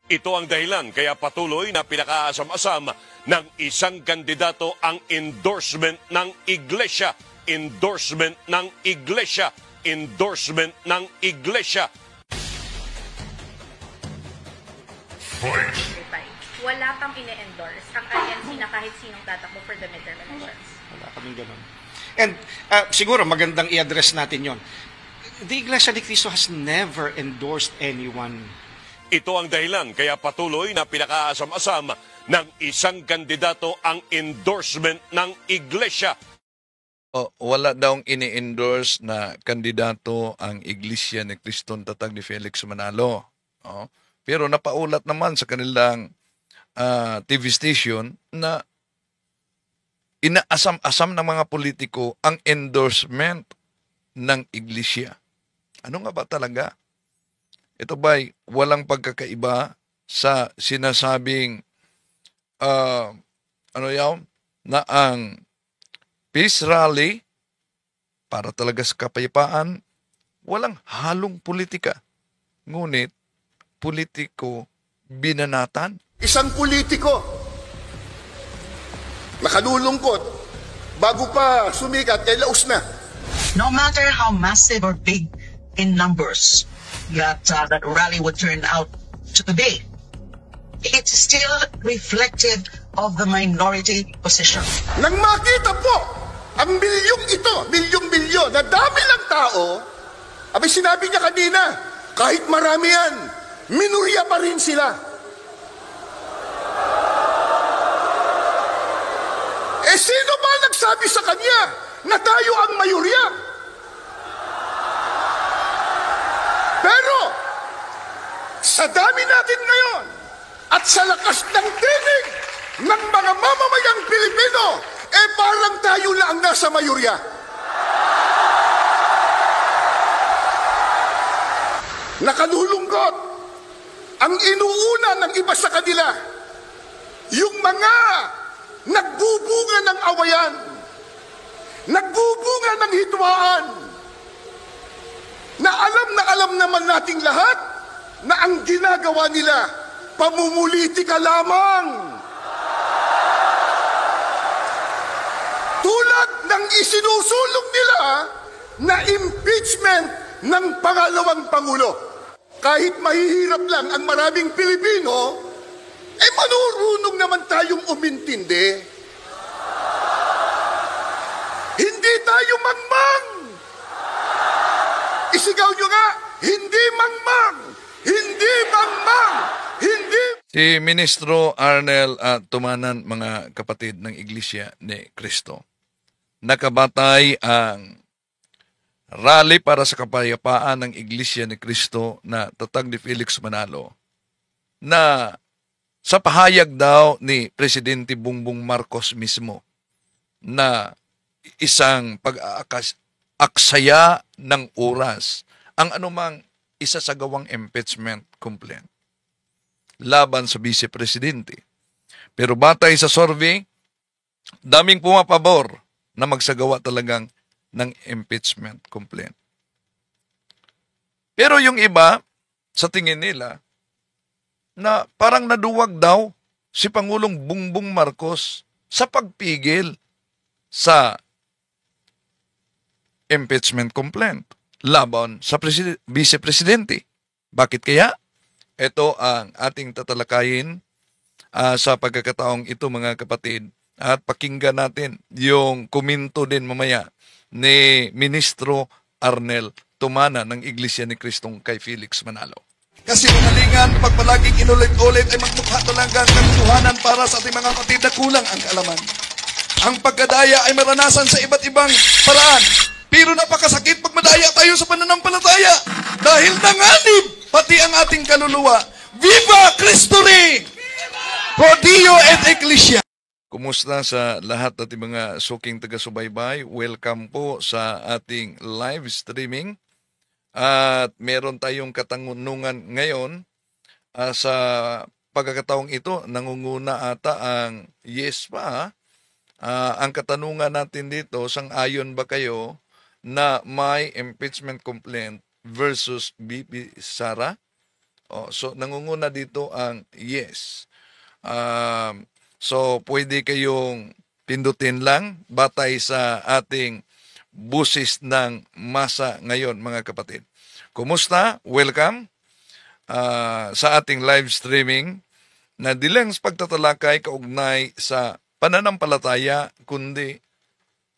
Ito ang dahilan kaya patuloy na pinakaasam-asam ng isang kandidato ang endorsement ng iglesia. Endorsement ng iglesia. Endorsement ng iglesia. Wala pang ine-endorse ang INC na kahit sinong tatakbo for the midterm elections. Wala kaming ganun. And siguro magandang i-address natin yon. The Iglesia ni Cristo has never endorsed anyone. Ito ang dahilan kaya patuloy na pinakaasam-asam ng isang kandidato ang endorsement ng iglesia. Wala daw ini-endorse na kandidato ang Iglesia ni Kristong Tatag ni Felix Manalo. Pero napaulat naman sa kanilang TV station na inaasam-asam ng mga politiko ang endorsement ng Iglesia. Ano nga ba talaga? Ito ba'y walang pagkakaiba sa sinasabing na ang peace rally para talaga sa kapayapaan, walang halong politika. Ngunit, politiko binanatan. Isang politiko, nakalulungkot, bago pa sumikat, laos na. No matter how massive or big in numbers that rally would turn out to be, it's still reflective of the minority position. Nang makita po ang milyong ito, milyong-milyon, na dami ng tao, abay sinabi niya kanina, kahit marami yan, minurya pa rin sila. Sino ba nagsabi sa kanya na tayo ang mayorya? Pero, sa dami natin ngayon, at sa lakas ng tinig ng mga mamamayang Pilipino, parang tayo lang ang nasa mayorya. Nakalulungkot, ang inuuna ng iba sa kanila, yung mga nagbubunga ng awayan, nagbubunga ng hitwaan, na alam naman nating lahat na ang ginagawa nila, pamumulitika lamang. Tulad ng isinusulong nila na impeachment ng pangalawang Pangulo. Kahit mahihirap lang ang maraming Pilipino, manurunong naman tayong umintindi. Hindi tayo mangmang. Isigaw nyo nga, hindi mangmang, hindi mangmang, hindi. Si Ministro Arnel Tumanan, mga kapatid ng Iglesia ni Cristo, nakabatay ang rally para sa kapayapaan ng Iglesia ni Cristo na Tatag ni Felix Manalo, na sa pahayag daw ni Presidente Bongbong Marcos mismo na isang pag-aaksaya ng oras ang anumang isasagawang impeachment complaint laban sa Vice Presidente. Pero batay sa survey, daming pumapabor na magsagawa talagang ng impeachment complaint. Pero yung iba, sa tingin nila, na parang naduwag daw si Pangulong Bongbong Marcos sa pagpigil sa impeachment complaint laban sa Vice Presidente. Bakit kaya? Ito ang ating tatalakayin sa pagkakataong ito, mga kapatid, at pakinggan natin yung komento din mamaya ni Ministro Arnel Tumanan ng Iglesia ni Kristong kay Felix Manalo. Kasi unalingan, pag palaging inulit-ulit ay magmukha talagang katotohanan para sa ating mga kapatid na kulang ang kaalaman. Ang pagkadaya ay maranasan sa iba't ibang paraan. Pero napakasakit pag madaya tayo sa pananampalataya. Dahil nanganib pati ang ating kaluluwa. Viva Cristo Rey! Pro Dio et Ecclesia! Kumusta sa lahat ating mga suking taga-subaybay? Welcome po sa ating live streaming. At meron tayong katanungan ngayon sa pagkakataong ito. Nangunguna ata ang yes pa. Ang katanungan natin dito, sang-ayon ba kayo na may impeachment complaint versus BP Sara? So, nangunguna dito ang yes. So, pwede kayong pindutin lang batay sa ating busis ng masa ngayon, mga kapatid. Kumusta? Welcome sa ating live streaming na di lang sa pagtatalakay kaugnay sa pananampalataya, kundi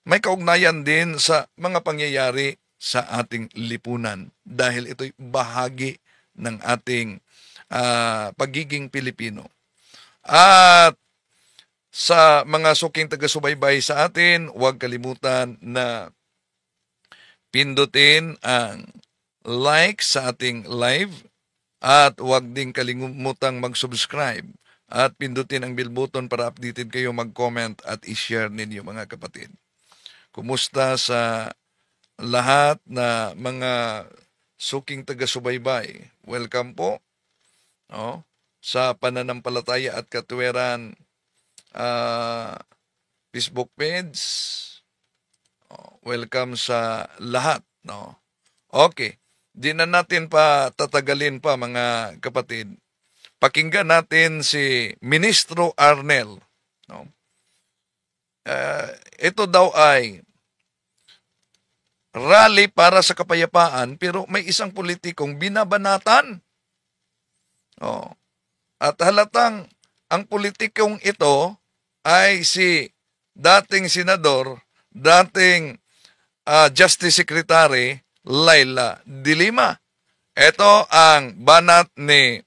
may kaugnayan din sa mga pangyayari sa ating lipunan dahil ito'y bahagi ng ating pagiging Pilipino. At sa mga suking taga-subaybay sa atin, huwag kalimutan na pindutin ang like sa ating live at huwag din kalimutang mag-subscribe at pindutin ang bell button para updated kayo, mag-comment at i-share ninyo, mga kapatid. Kumusta sa lahat na mga suking taga-subaybay? Welcome po sa Pananampalataya at Katwiran Facebook page. Welcome sa lahat. Okay. Di na natin pa tatagalin pa, mga kapatid. Pakinggan natin si Ministro Arnel. Ito daw ay rally para sa kapayapaan, pero may isang politikong binabanatan. At halatang ang politikong ito ay si dating senador, dating Justice Secretary Laila De Lima. Ito ang banat ni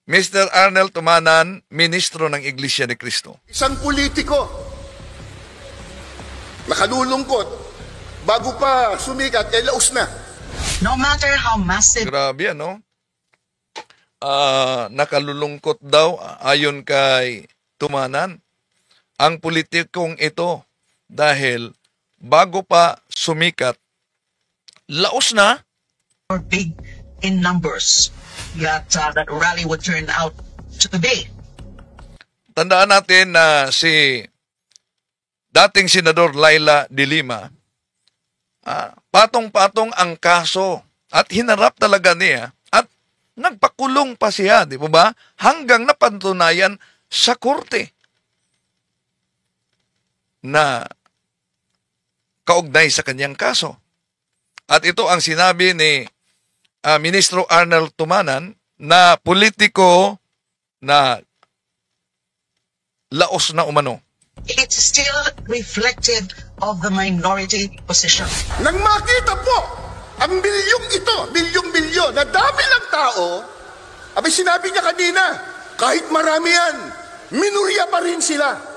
Mr. Arnel Tumanan, Ministro ng Iglesia ni Cristo. Isang politiko, nakalulungkot, bago pa sumikat, laos na. No matter how massive Grabe, nakalulungkot daw ayon kay Tumanan ang politikong ito dahil bago pa sumikat, laos na. or big in numbers that rally would turn out to be. Tandaan natin na si dating Senador Laila De Lima, patong-patong ang kaso at hinarap talaga niya at nagpakulong pa siya, di ba? Hanggang napatunayan sa korte na kaugnay sa kanyang kaso. At ito ang sinabi ni Ministro Arnel Tumanan na politiko na laos na umano. It's still reflective of the minority position. Nang makita po ang milyong ito, milyong-milyon, na dami lang tao, abay sinabi niya kanina, kahit marami yan, minurya pa rin sila.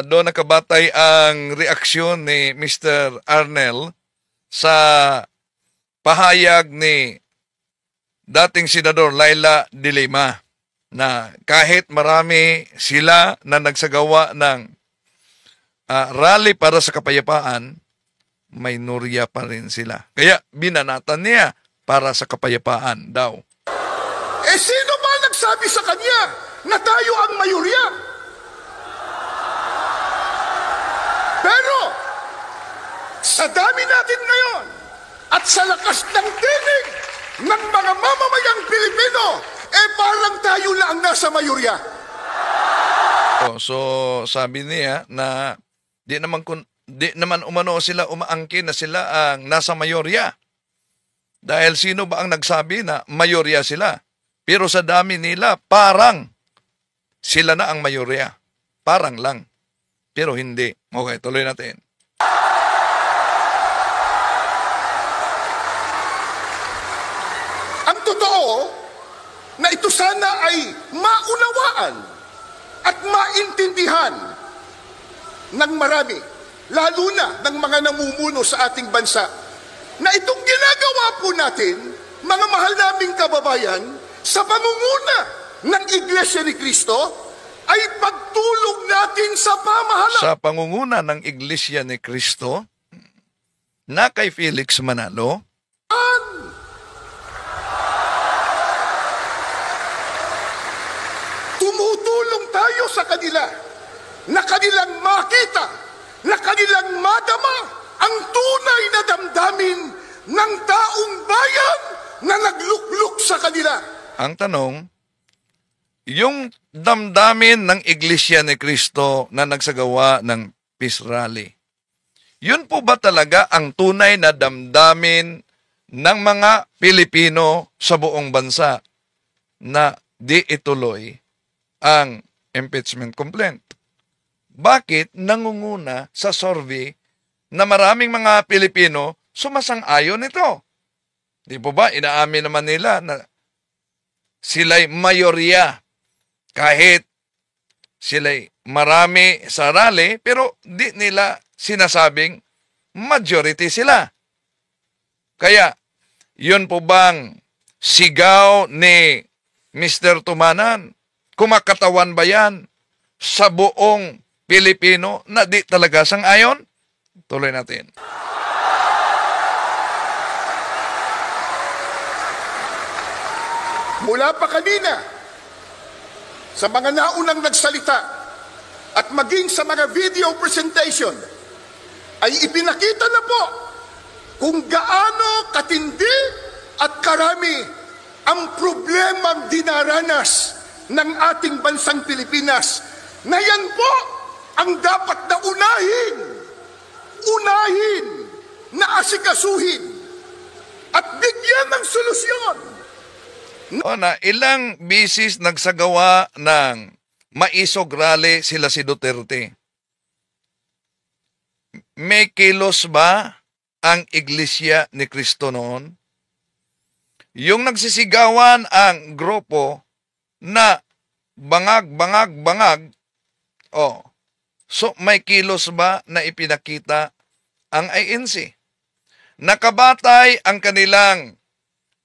Doon nakabatay ang reaksyon ni Mr. Arnel sa pahayag ni dating Senador Laila De Lima na kahit marami sila na nagsagawa ng rally para sa kapayapaan, may nurya pa rin sila. Kaya binanatan niya para sa kapayapaan daw. Sino ba nagsabi sa kanya na tayo ang mayorya? Pero, sa dami natin ngayon at sa lakas ng tinig ng mga mamamayang Pilipino, parang tayo lang ang nasa mayorya. So sabi niya na di naman umano sila umaangkin na sila ang nasa mayorya. Dahil sino ba ang nagsabi na mayorya sila? Pero sa dami nila, parang sila na ang mayorya. Parang lang. Pero hindi. Okay, tuloy natin. Ang totoo na ito sana ay maunawaan at maintindihan ng marami, lalo na ng mga namumuno sa ating bansa, na itong ginagawa po natin, mga mahal naming kababayan, sa pangunguna ng Iglesia ni Cristo, ay pagtulong natin sa pamahalaan. Sa pangunguna ng Iglesia ni Cristo, na kay Felix Manalo, tumutulong tayo sa kanila na kanilang makita, na kanilang madama ang tunay na damdamin ng taong bayan na naglukluk sa kanila. Ang tanong, yung damdamin ng Iglesia ni Cristo na nagsagawa ng peace rally, yun po ba talaga ang tunay na damdamin ng mga Pilipino sa buong bansa na di ituloy ang impeachment complaint? Bakit nangunguna sa survey na maraming mga Pilipino sumasang-ayon nito? Di po ba inaamin naman nila na sila'y mayorya kahit sila'y marami sa rally, pero di nila sinasabing majority sila. Kaya, yun po bang sigaw ni Mr. Tumanan? Kumakatawan ba yan sa buong Pilipino na di talaga sang-ayon? Tuloy natin. Mula pa kanina, sa mga naunang nagsalita at maging sa mga video presentation, ay ipinakita na po kung gaano katindi at karami ang problemang dinaranas ng ating bansang Pilipinas, na yan po ang dapat na unahin na asikasuhin at bigyan ng solusyon. O na, ilang bisis nagsagawa ng maisog rally sila si Duterte. May kilos ba ang Iglesia ni Cristo noon? Yung nagsisigawan ang grupo na bangag, so may kilos ba na ipinakita ang INC? Nakabatay ang kanilang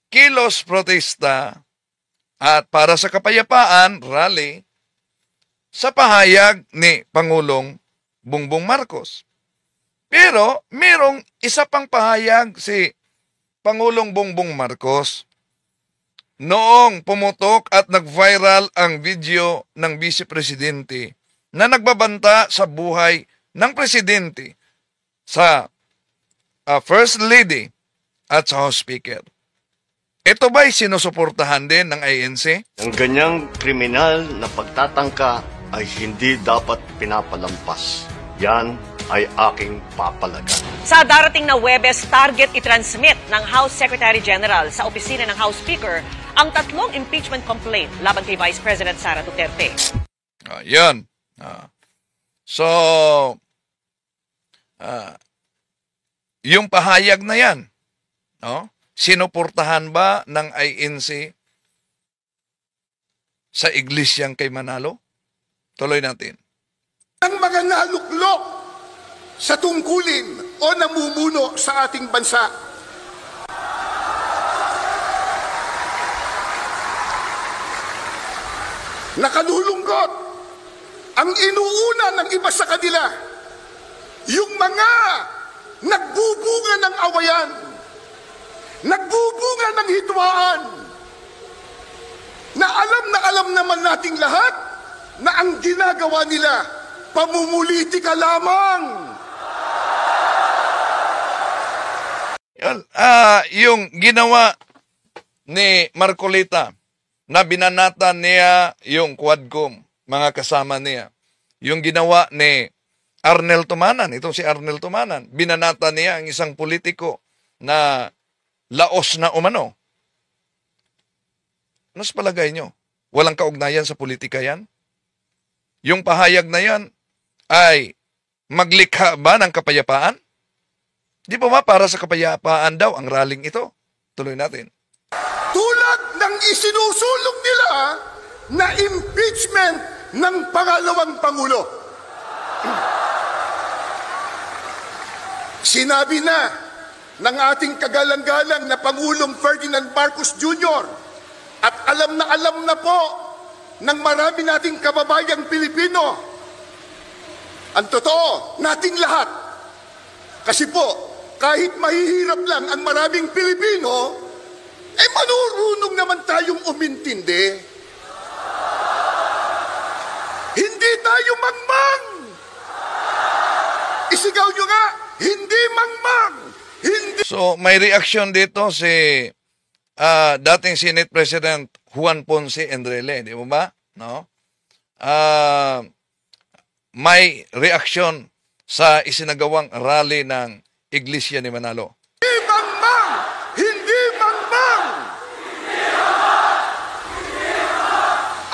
kilos protesta at para sa kapayapaan rally sa pahayag ni Pangulong Bongbong Marcos. Pero merong isa pang pahayag si Pangulong Bongbong Marcos noong pumutok at nag-viral ang video ng Vice Presidente na nagbabanta sa buhay ng Presidente, sa First Lady at sa House Speaker. Ito ba'y sinusuportahan din ng INC? Ang ganyang kriminal na pagtatangka ay hindi dapat pinapalampas. Yan ay aking papalagan. Sa darating na Huwebes, target i-transmit ng House Secretary General sa opisina ng House Speaker ang 3 impeachment complaint laban kay Vice President Sara Duterte. Yan. Yung pahayag na yan, sinuportahan ba ng INC sa iglesyang kay Manalo? Tuloy natin. Ang mga naluklok sa tungkulin o namumuno sa ating bansa. Nakalulungkot ang inuuna ng iba sa kanila, yung mga nagbubunga ng awayan, nagbubunga ng hidwaan, na alam naman nating lahat na ang ginagawa nila pamumulitika lamang. Yung ginawa ni Marcolita na binanatan niya yung Quadcom, mga kasama niya. Yung ginawa ni Arnel Tumanan, itong si Arnel Tumanan, binanatan niya ang isang politiko na laos na umano. Ano sa palagay nyo? Walang kaugnayan sa politika yan? Yung pahayag na yan ay maglikha ba ng kapayapaan? Di ba para sa kapayapaan daw ang rallying ito? Tuloy natin. Tulad ng isinusulong nila na impeachment ng pangalawang Pangulo. Sinabi na ng ating kagalang-galang na Pangulong Ferdinand Marcos Jr. at alam na po ng marami nating kababayang Pilipino ang totoo nating lahat. Kasi po, kahit mahihirap lang ang maraming Pilipino, manurunong naman tayong umintindi. Hindi tayo mangmang. Isigaw nyo nga, hindi mangmang. Hindi So, may reaksyon dito si dating Senate President Juan Ponce Enrile, di mo ba? No? May reaksyon sa isinagawang rally ng Iglesia ni Manalo. Hindi bang! Hindi bang!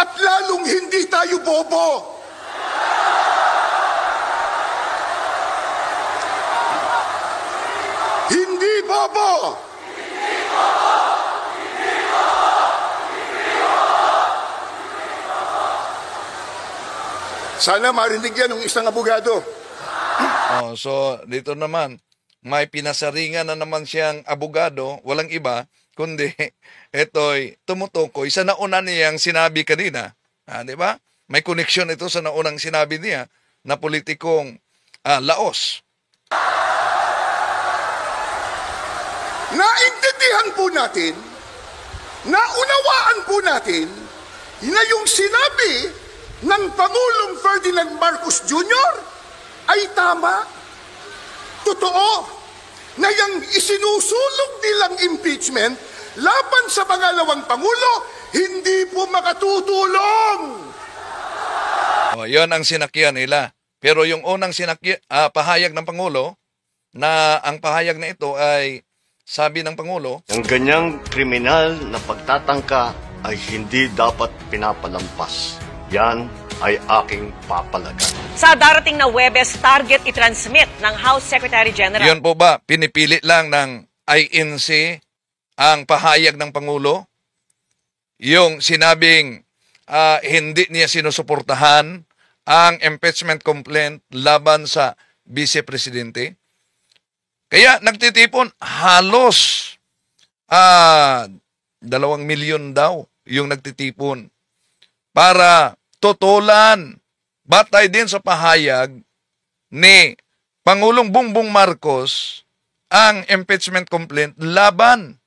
At lalong hindi tayo bobo. Hindi bobo. Sana marinig yan ng isang abogado. Oh, so, dito naman, may pinasaringan na naman siyang abogado, walang iba, kundi ito'y tumutukoy sa nauna niyang sinabi kanina. Di ba? May koneksyon ito sa naunang sinabi niya na politikong Laos. Naintindihan po natin, naunawaan po natin, na yung sinabi ng Pangulong Ferdinand Marcos Jr. ay tama. Totoo na yung isinusulong nilang impeachment laban sa pangalawang Pangulo, hindi po makatutulong. Oh, yon ang sinakyan nila. Pero yung unang pahayag ng Pangulo, na ang pahayag na ito ay sabi ng Pangulo, ang ganyang kriminal na pagtatangka ay hindi dapat pinapalampas. Yan ay aking papalagan. Sa darating na Huwebes, target i-transmit ng House Secretary General. yun po ba, pinipili lang ng INC ang pahayag ng Pangulo? Yung sinabing hindi niya sinusuportahan ang impeachment complaint laban sa Vice Presidente? Kaya nagtitipon halos 2 milyon daw yung nagtitipon para tutulan batay din sa pahayag ni Pangulong Bongbong Marcos ang impeachment complaint laban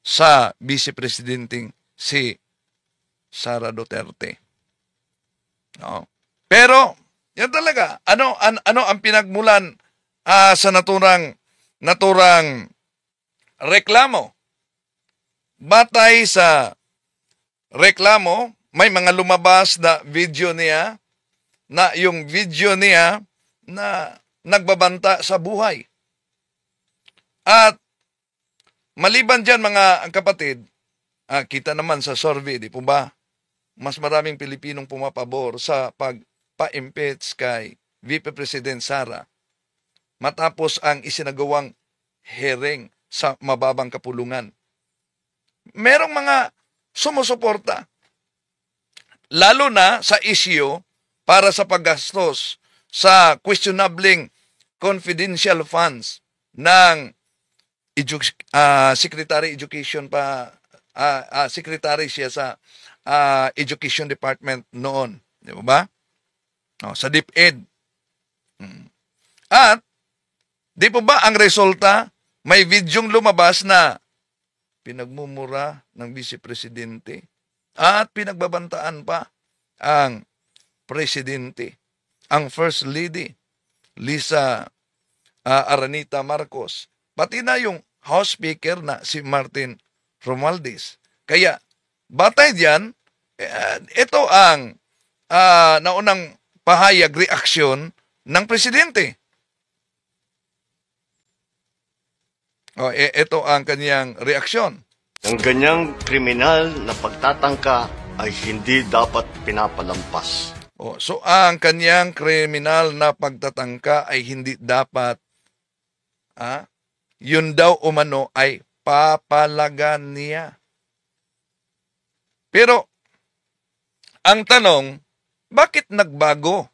sa Vice Presidenting si Sara Duterte. No? Pero yan talaga, ano ang pinagmulan sa naturang reklamo? Batay sa reklamo, may mga lumabas na video niya, na yung video niya na nagbabanta sa buhay. At maliban dyan mga kapatid, kita naman sa survey, di po ba? Mas maraming Pilipinong pumapabor sa pagpa-impeach kay VP President Sara matapos ang isinagawang hearing sa mababang kapulungan. Merong mga sumusuporta, lalo na sa issue para sa paggastos sa questionabling confidential funds ng Secretary Education Secretary siya sa Education Department noon. Di ba? Sa DepEd. At, di po ba ang resulta, may videong lumabas na pinagmumura ng Vice Presidente at pinagbabantaan pa ang Presidente, ang First Lady, Lisa Aranita Marcos, pati na yung House Speaker na si Martin Romualdez. Kaya, batay diyan, ito ang naunang pahayag, reaksyon ng Presidente. Ito ang kanyang reaksyon. Ang ganyang kriminal na pagtatangka ay hindi dapat pinapalampas. So, ang kanyang kriminal na pagtatangka ay hindi dapat, yun daw umano ay papalagan niya. Pero, ang tanong, bakit nagbago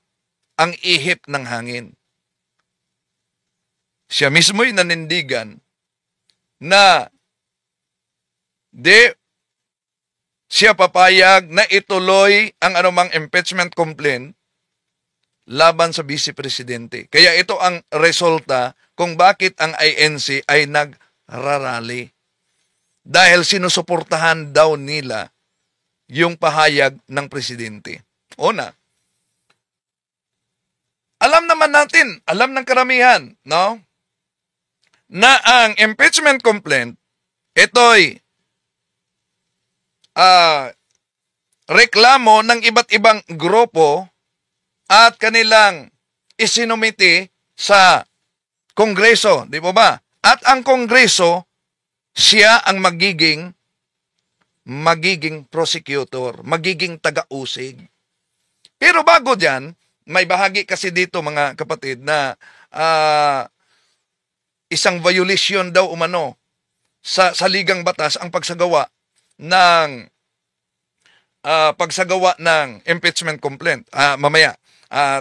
ang ihip ng hangin? Siya mismo'y nanindigan na siya papayag na ituloy ang anumang impeachment complaint laban sa Vice Presidente. Kaya ito ang resulta kung bakit ang INC ay nagrarally. Dahil sinusuportahan daw nila yung pahayag ng Presidente. Una, alam naman natin, alam ng karamihan, no? na ang impeachment complaint, ito'y reklamo ng iba't ibang grupo at kanilang isinumiti sa Kongreso, di ba ba? At ang Kongreso, siya ang magiging prosecutor, magiging taga-usig. Pero bago dyan, may bahagi kasi dito mga kapatid na isang violation daw umano sa ligang batas ang pagsagawa ng impeachment complaint. Mamaya,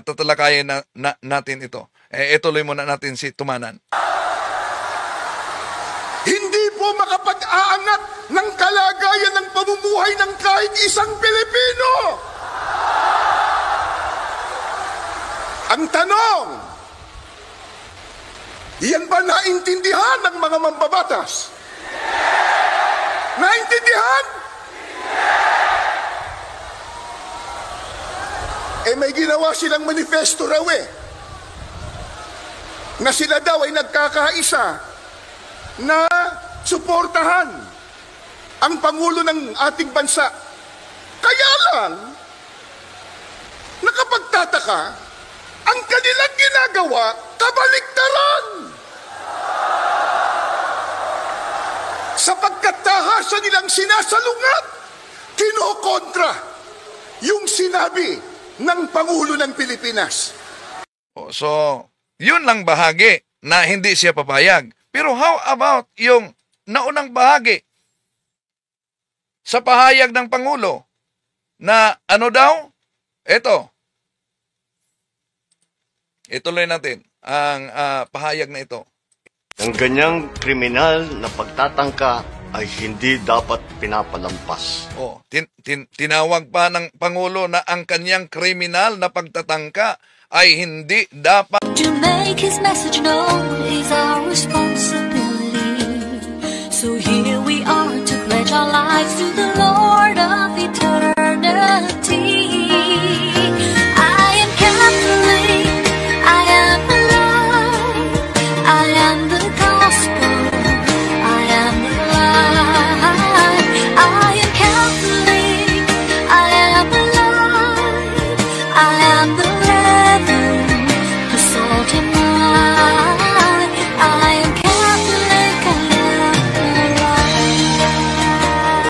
tatalakayin natin ito. Ituloy muna natin si Tumanan. Hindi po makapag-aangat ng kalagayan ng pamumuhay ng kahit isang Pilipino. Ang tanong, yan ba naintindihan ng mga mambabatas? Naintindihan? May ginawa silang manifesto raw na sila daw ay nagkakaisa na suportahan ang Pangulo ng ating bansa. Kaya lang, nakapagtataka, ang kanilang ginagawa, kabaliktaran. Sapagkat tahasa nilang sinasalungat, kinokontra yung sinabi ng Pangulo ng Pilipinas. So, yun lang bahagi na hindi siya papayag. Pero how about yung naunang bahagi sa pahayag ng Pangulo na ano daw? Ituloy natin ang pahayag na ito. Ang ganyang kriminal na pagtatangka ay hindi dapat pinapalampas. Tinawag pa ng Pangulo na ang kanyang kriminal na pagtatangka ay hindi dapat. To make his message known, he's